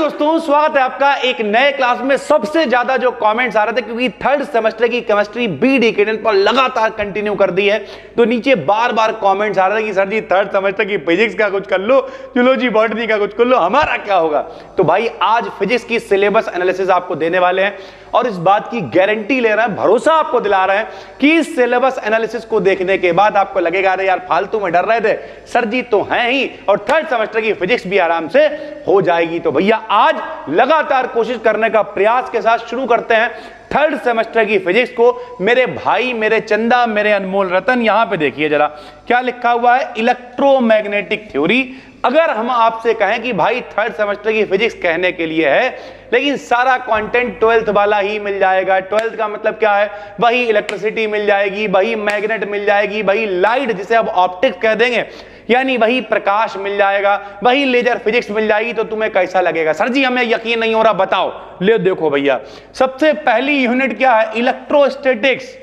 दोस्तों, स्वागत है आपका एक नए क्लास में। सबसे ज्यादा जो कमेंट्स आ रहे थे, क्योंकि थर्ड सेमेस्टर की केमिस्ट्री बी डिकेडन पर लगातार कंटिन्यू कर दी है, तो नीचे बार बार कमेंट्स आ रहे थे कि सर जी थर्ड सेमेस्टर की फिजिक्स का कुछ कर लो, जूलॉजी बॉटनी का कुछ कर लो, हमारा क्या होगा। तो भाई आज फिजिक्स की सिलेबस एनालिसिस आपको देने वाले हैं और इस बात की गारंटी ले रहे हैं, भरोसा आपको दिला रहे हैं कि इस सिलेबस एनालिसिस को देखने के बाद आपको लगेगा अरे यार फालतू में डर रहे थे, सर जी तो हैं ही और थर्ड सेमेस्टर की फिजिक्स भी आराम से हो जाएगी। तो भैया आज लगातार कोशिश करने का प्रयास के साथ शुरू करते हैं थर्ड सेमेस्टर की फिजिक्स को। मेरे भाई, मेरे चंदा, मेरे अनमोल रतन, यहां पे देखिए जरा क्या लिखा हुआ है, इलेक्ट्रोमैग्नेटिक थ्योरी। अगर हम आपसे कहें कि भाई थर्ड सेमेस्टर की फिजिक्स कहने के लिए है, लेकिन सारा कंटेंट ट्वेल्थ वाला ही मिल जाएगा। ट्वेल्थ का मतलब क्या है, वही इलेक्ट्रिसिटी मिल जाएगी, वही मैग्नेट मिल जाएगी, वही लाइट जिसे अब ऑप्टिक्स कह देंगे, यानी वही प्रकाश मिल जाएगा, वही लेजर फिजिक्स मिल जाएगी, तो तुम्हें कैसा लगेगा। सर जी हमें यकीन नहीं हो रहा, बताओ। ले देखो भैया, सबसे पहली यूनिट क्या है, इलेक्ट्रोस्टैटिक्स।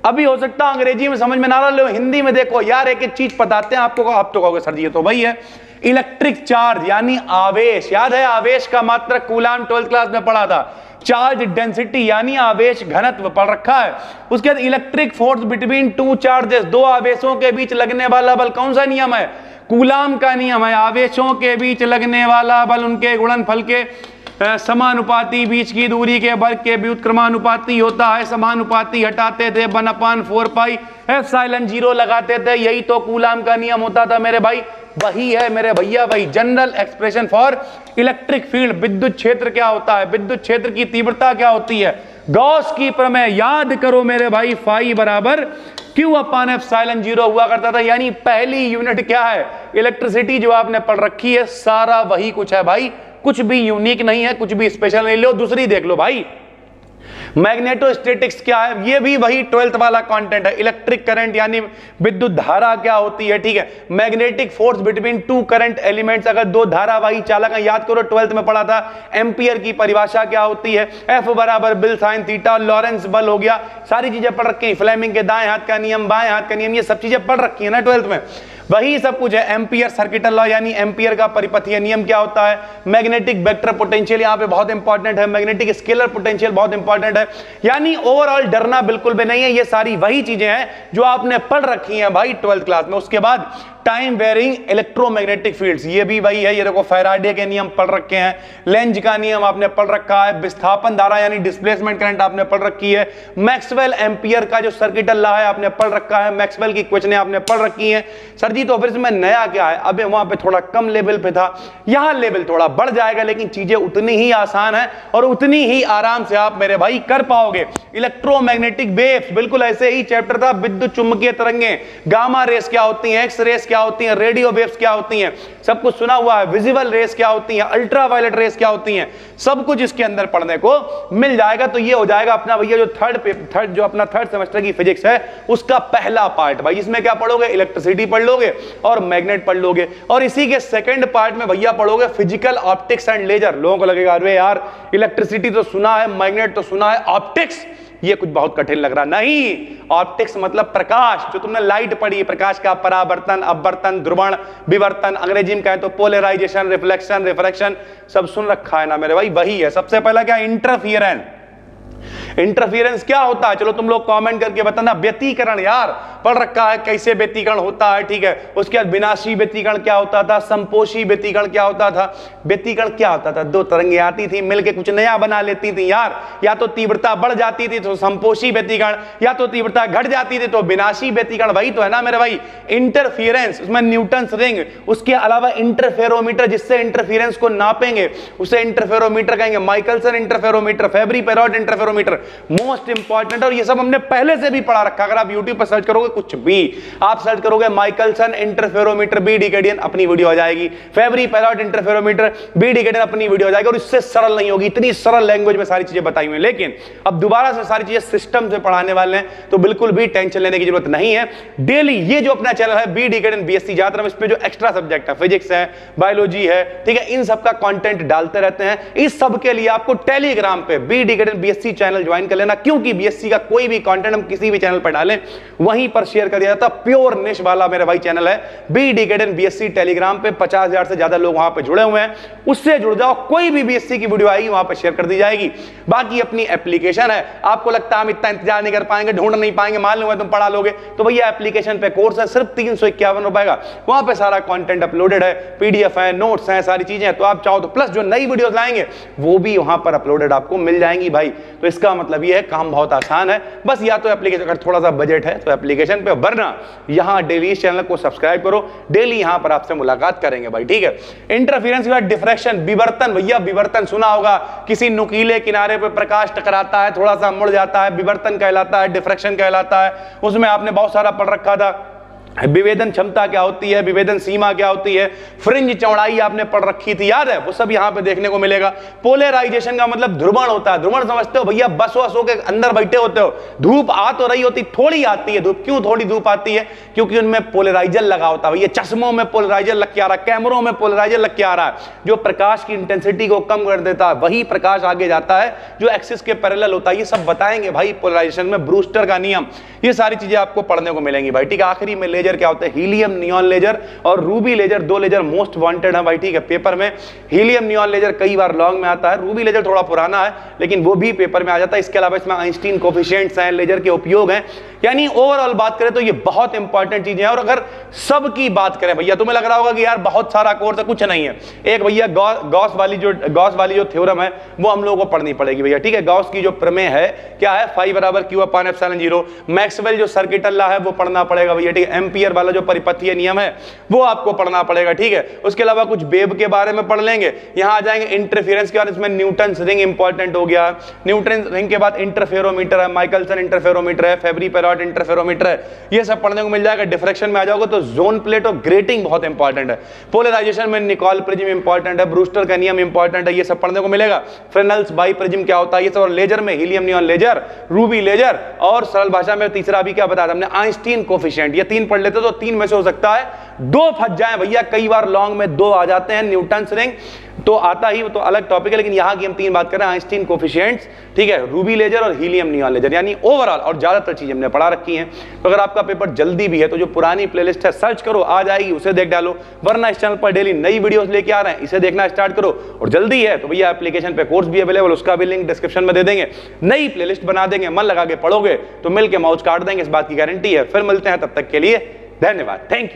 अभी हो सकता है अंग्रेजी में समझ में ना रहा, हिंदी में देखो यार, एक एक चीज बताते हैं आपको। आप तो कहोगे सर जी ये तो वही है, इलेक्ट्रिक चार्ज यानी आवेश। याद है आवेश का मात्रक कूलाम 12th क्लास में पढ़ा था। चार्ज डेंसिटी यानी आवेश घनत्व पढ़ रखा है। उसके बाद electric force between two charges, दो आवेशों के बीच लगने वाला बल कौन सा नियम है, कूलाम का नियम है। आवेशों के बीच लगने वाला बल उनके गुणनफल के समानुपाती, बीच की दूरी के वर्ग के व्युत्क्रमानुपाती होता है। समानुपाती हटाते थे 1/4 पाई एप्सिलॉन 0 लगाते थे, यही तो कूलाम का नियम होता था मेरे भाई। वही है मेरे भैया, वही general expression for electric field. विद्युत क्षेत्र क्या होता है, विद्युत क्षेत्र की तीव्रता क्या होती है, गॉस की प्रमेय याद करो मेरे भाई, फाई बराबर क्यू अपान एप्सिलॉन 0 हुआ करता था। यानी पहली यूनिट क्या है, इलेक्ट्रिसिटी, जो आपने पढ़ रखी है, सारा वही कुछ है भाई, कुछ भी यूनिक नहीं है, कुछ भी स्पेशल नहीं। लो दूसरी देख लो भाई, मैग्नेटोस्टैटिक्स क्या है, ये भी वही 12th वाला कंटेंट है। इलेक्ट्रिक करंट यानी विद्युत धारा क्या होती है, ठीक है। Magnetic force between two current elements, अगर दो धारावाही चालक हैं, याद करो 12th में पढ़ा था। एम्पियर की परिभाषा क्या होती है, एफ बराबर बिल साइन थीटा, लॉरेंस बल हो गया, सारी चीजें पढ़ रखी हैं। फ्लेमिंग के दाएं हाथ का नियम, बाएं हाथ का नियम, ये सब चीजें पढ़ रखी है ना 12th में, वही सब कुछ है। एम्पियर सर्किटल लॉ यानी एम्पियर का परिपथीय नियम क्या होता है। मैग्नेटिक वेक्टर पोटेंशियल यहाँ पे बहुत इंपॉर्टेंट है, मैग्नेटिक स्केलर पोटेंशियल बहुत इंपॉर्टेंट है। यानी ओवरऑल डरना बिल्कुल भी नहीं है, ये सारी वही चीजें हैं जो आपने पढ़ रखी हैं भाई 12th क्लास में। उसके बाद टाइम वेरिंग इलेक्ट्रोमैग्नेटिक फील्ड्स, ये भी वही है। ये देखो फैराडे के नियम पढ़ रखे हैं, लेंज का नियम आपने पढ़ रखा है, विस्थापन धारा यानी डिस्प्लेसमेंट करंट आपने पढ़ रखी है, मैक्सवेल एम्पियर का जो सर्किटल लॉ है आपने पढ़ रखा है, मैक्सवेल की इक्वेशनें आपने पढ़ रखी हैं। सर जी तो फिर इसमें नया क्या है, अबे वहां पे थोड़ा कम लेवल पे था, यहां लेवल थोड़ा बढ़ जाएगा, लेकिन चीजें उतनी ही आसान है और उतनी ही आराम से आप मेरे भाई कर पाओगे। इलेक्ट्रोमैग्नेटिक वेव्स, बिल्कुल ऐसे ही चैप्टर था। विद्युत चुंबकीय तरंगें, गामा रेस क्या होती हैं, एक्स रेस क्या होती हैं, रेडियो वेव्स क्या होती हैं, सब कुछ सुना हुआ है। विजिबल रेस क्या होती हैं, अल्ट्रावायलेट रेस क्या होती हैं, सब कुछ इसके अंदर पढ़ने को मिल जाएगा। तो ये हो जाएगा अपना भैया जो थर्ड सेमेस्टर की फिजिक्स है उसका पहला पार्ट भाई। इसमें क्या पढ़ोगे, इलेक्ट्रिसिटी पढ़ लोगे और मैग्नेट पढ़ लोगे, और इसी के सेकंड पार्ट में भैया पढ़ोगे फिजिकल ऑप्टिक्स एंड लेजर। लोगों को लगेगा अरे यार इलेक्ट्रिसिटी तो सुना है, मैग्नेट तो सुना है, ऑप्टिक्स ये कुछ बहुत कठिन लग रहा। नहीं, ऑप्टिक्स मतलब प्रकाश, जो तुमने लाइट पढ़ी, प्रकाश का परावर्तन, अपवर्तन, ध्रुवण, विवर्तन, अंग्रेजी में कहें तो पोलराइजेशन, रिफ्लेक्शन, रिफ्रैक्शन, सब सुन रखा है ना मेरे भाई, वही है। सबसे पहला क्या, इंटरफियरेंस। इंटरफियरेंस क्या होता है, चलो तुम लोग कमेंट करके बताना। व्यतिकरण यार पढ़ रखा है, कैसे व्यतिकरण होता है, ठीक है। उसके बाद विनाशी व्यतिकरण क्या होता था, संपोषी व्यतिकरण क्या होता था। व्यतिकरण क्या होता था, दो तरंगें आती थी, मिलके कुछ नया बना लेती थी यार, या तो तीव्रता बढ़ जाती थी तो संपोषी व्यतिकरण, या तो तीव्रता घट जाती थी तो विनाशी व्यतिकरण, वही तो है ना मेरे भाई इंटरफियरेंस। उसमें न्यूटन्स रिंग, उसके अलावा इंटरफेरोमीटर जिससे इंटरफियरेंस को नापेंगे उसे इंटरफेरोमीटर कहेंगे, Michelson interferometer, February Perot interferometer, most important. और ये सब हमने पहले से भी पढ़ा रखा, अगर आप YouTube पर सर्च करोगे, कुछ भी आप सर्च करोगे माइकलसन इंटरफेरोमीटर बी डिकेडियन, अपनी वीडियो आ जाएगी। फेबरी पेरोट इंटरफेरोमीटर बी डिकेडियन, अपनी वीडियो आ जाएगी। और इससे सरल नहीं होगी, इतनी सरल लैंग्वेज में सारी चीजें बताई हुई। लेकिन अब दोबारा से सारी चीजें सिस्टम से पढ़ाने वाले हैं, तो बिल्कुल भी टेंशन लेने की जरूरत नहीं है। डेली ये जो अपना चैनल है बी डिकेडियन बीएससी, ज्यादातर इसमें जो एक्स्ट्रा सब्जेक्ट है, फिजिक्स है, बायोलॉजी है, ठीक है, इन सब का कंटेंट डालते रहते हैं। इस सब के लिए आपको टेलीग्राम पे बी डिकेडियन बीएससी चैनल ज्वाइन कर लेना, क्योंकि बीएससी का कोई भी कंटेंट हम किसी भी चैनल पर डालें वहीं पर शेयर कर दिया जाता है। प्योर निश वाला मेरा भाई चैनल है बी डिकेड बीएससी टेलीग्राम पे 50,000 से ज्यादा लोग वहां पे जुड़े हुए हैं, उससे जुड़ जाओ। कोई भी बीएससी की वीडियो आएगी वहां पे शेयर कर दी जाएगी। बाकी अपनी एप्लीकेशन है, आपको लगता है हम इतना इंतजार नहीं कर पाएंगे, ढूंढ नहीं पाएंगे, मान लूंगा तुम पढ़ा लोगे, तो भैया एप्लीकेशन पे कोर्स है सिर्फ 351 रुपए का, वहां पे सारा कंटेंट अपलोडेड है, पीडीएफ है, नोट्स हैं, सारी चीजें हैं। तो आप चाहो तो प्लस जो नई वीडियोस लाएंगे वो भी वहां पर अपलोडेड आपको मिल जाएंगी भाई। तो इसका मतलब ये है काम बहुत आसान है, बस या तो एप्लीकेशन अगर थोड़ा सा बजट है तो एप्लीकेशन पे, वरना यहां डेली इस चैनल को सब्सक्राइब करो, डेली यहां पर आपसे मुलाकात करेंगे भाई, ठीक है। इंटरफेरेंस के बाद डिफ्रैक्शन, विवर्तन, भैया विवर्तन सुना होगा, किसी नुकीले किनारे पे प्रकाश टकराता है, थोड़ा सा मुड़ जाता है, विवर्तन कहलाता है, डिफ्रैक्शन कहलाता है। उसमें आपने बहुत सारा पढ़ रखा था, विभेदन क्षमता क्या होती है, विभेदन सीमा क्या होती है, फ्रिंज चौड़ाई आपने पढ़ रखी थी, याद है, वो सब यहां पे देखने को मिलेगा। पोलराइजेशन का मतलब ध्रुवण होता है, ध्रुवण समझते हो भैया, बस वसों के अंदर बैठे होते हो, धूप आ तो रही होती, थोड़ी आती है धूप। क्यों थोड़ी धूप आती है? क्योंकि उनमें पोलराइजर लगा होता है भैया, चश्मों में पोलराइजर लग के आ रहा है, कैमरों में पोलराइजर लग के आ रहा है, जो प्रकाश की इंटेंसिटी को कम कर देता है, वही प्रकाश आगे जाता है जो एक्सिस के पैरेलल होता है। ये सब बताएंगे भाई पोलराइजेशन में, ब्रूस्टर का नियम, ये सारी चीजें आपको पढ़ने को मिलेंगी भाई, ठीक है। आखिरी में लेजर क्या होता है, हीलियम नियॉन लेजर और रूबी लेजर, दो लेजर मोस्ट वांटेड है भाई, ठीक है, पेपर में। हीलियम नियॉन लेजर कई बार लॉन्ग में आता है, रूबी लेजर थोड़ा पुराना है लेकिन वो भी पेपर में आ जाता है। इसके अलावा इसमें आइंस्टीन कोफिशिएंट्स हैं, लेजर के उपयोग हैं, यानी ओवरऑल बात करें तो ये बहुत इंपॉर्टेंट चीजें हैं। और अगर सबकी बात करें भैया, तुम्हें लग रहा होगा कि यार बहुत सारा कोर्स है, कुछ नहीं है। एक भैया गॉस वाली जो थ्योरम है वो हम लोगों को पढ़नी पड़ेगी भैया, ठीक है। गॉस की जो प्रमेय है क्या है, फाई बराबर क्यू अपान एप्सिलॉन 0। मैक्सवेल जो सर्किट लॉ है वो पढ़ना पड़ेगा भैया, ठीक है। एम्पियर वाला जो परिपथीय नियम है वो आपको पढ़ना पड़ेगा, ठीक है। उसके अलावा कुछ वेव के बारे में पढ़ लेंगे, यहां आ जाएंगे इंटरफेरेंस के बाद, इसमें न्यूटन्स रिंग इंपॉर्टेंट हो गया। न्यूटन रिंग के बाद इंटरफेरोमीटर है, माइकलसन इंटरफेरोमीटर है, फेबरी पेरॉट इंटरफेरोमीटर है, ये सब पढ़ने को मिल जाएगा। डिफ्रैक्शन में आ जाओगे तो जोन प्लेट और ग्रेटिंग बहुत इंपॉर्टेंट है। पोलराइजेशन में निकोल प्रिज्म इंपॉर्टेंट है, ब्रूस्टर का नियम इंपॉर्टेंट है, ये सब पढ़ने को मिलेगा। फ्रेनेल्स बाई प्रिज्म क्या होता है ये सब, और लेजर में helium neon laser, ruby laser, और सरल भाषा में तीसरा भी क्या बताया हमने, आइंस्टीन कोफिशिएंट। ये तीन पढ़ लेते तो तीन में से हो सकता है दो फंस जाए भैया, कई बार लॉन्ग में दो आ जाते हैं। न्यूटन्स रिंग तो आता ही, वो तो अलग टॉपिक है, लेकिन यहां की हम तीन बात कर रहे हैं, आइंस्टीन कोफिशिएंट्स, ठीक है, रूबी लेजर और हीलियम नियॉन लेजर, यानी ओवरऑल और ज्यादातर चीजें हमने पढ़ा रखी हैं। तो अगर आपका पेपर जल्दी भी है तो जो पुरानी प्लेलिस्ट है सर्च करो, आ जाएगी, उसे देख डालो, वरना इस चैनल पर डेली नई वीडियोस लेके आ रहे हैं, इसे देखना स्टार्ट करो। और जल्दी है तो भैया एप्लीकेशन पे कोर्स भी अवेलेबल, उसका भी लिंक डिस्क्रिप्शन में दे देंगे, नई प्लेलिस्ट बना देंगे, मन लगा के पढ़ोगे तो मिल के मौज काट देंगे, इस बात की गारंटी है। फिर मिलते हैं, तब तक के लिए धन्यवाद, थैंक यू।